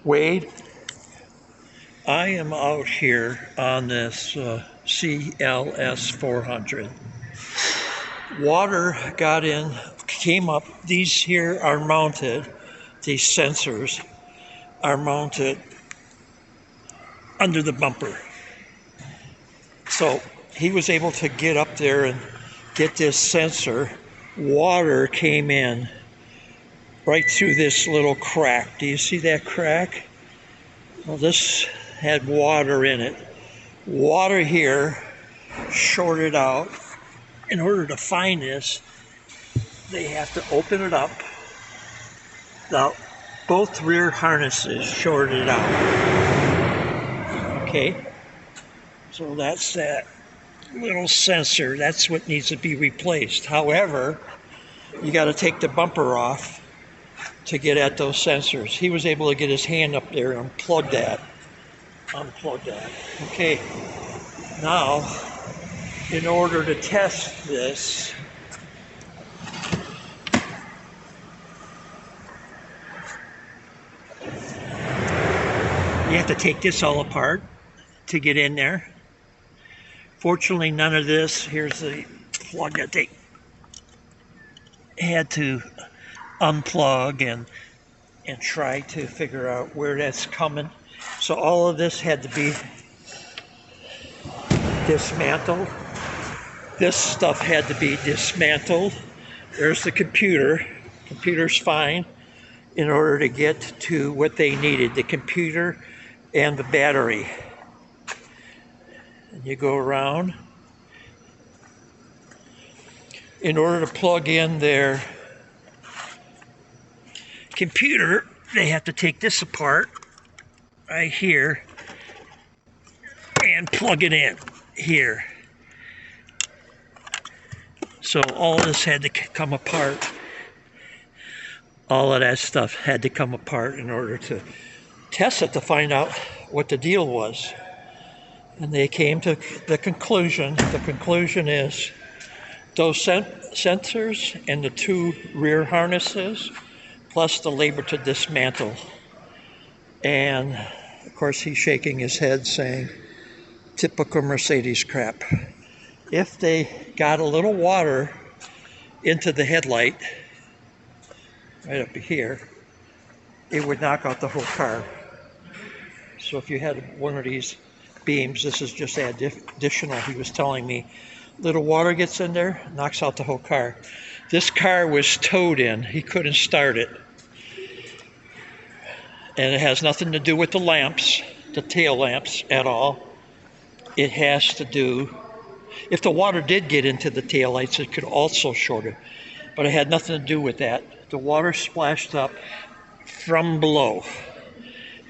Wade, I am out here on this CLS 400. Water got in, came up. These here are mounted, these sensors are mounted under the bumper. So he was able to get up there and get this sensor. Water came in right through this little crack. Do you see that crack? Well, this had water in it. Water here shorted out. In order to find this, they have to open it up. Now, both rear harnesses shorted out. Okay, so that's that little sensor. That's what needs to be replaced. However, you got to take the bumper off to get at those sensors. He was able to get his hand up there and unplug that. Okay, now in order to test this, you have to take this all apart to get in there. Fortunately, none of this. Here's the plug that they had to unplug and try to figure out where that's coming. So all of this had to be dismantled. This stuff had to be dismantled. There's the computer. Computer's fine in order to get to what they needed, the computer and the battery. And you go around. In order to plug in their computer, they have to take this apart right here and plug it in here. So all this had to come apart. All of that stuff had to come apart in order to test it to find out what the deal was. And they came to the conclusion. The conclusion is those sensors and the two rear harnesses, plus the labor to dismantle. And of course, he's shaking his head saying, typical Mercedes crap. If they got a little water into the headlight, right up here, it would knock out the whole car. So if you had one of these beams, this is just additional. He was telling me, little water gets in there, knocks out the whole car. This car was towed in. He couldn't start it. And it has nothing to do with the lamps, the tail lamps at all. It has to do, if the water did get into the taillights, it could also short it. But it had nothing to do with that. The water splashed up from below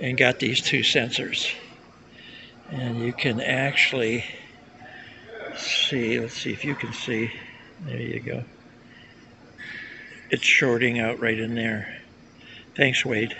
and got these two sensors. And you can actually see, let's see if you can see. There you go. It's shorting out right in there. Thanks, Wade.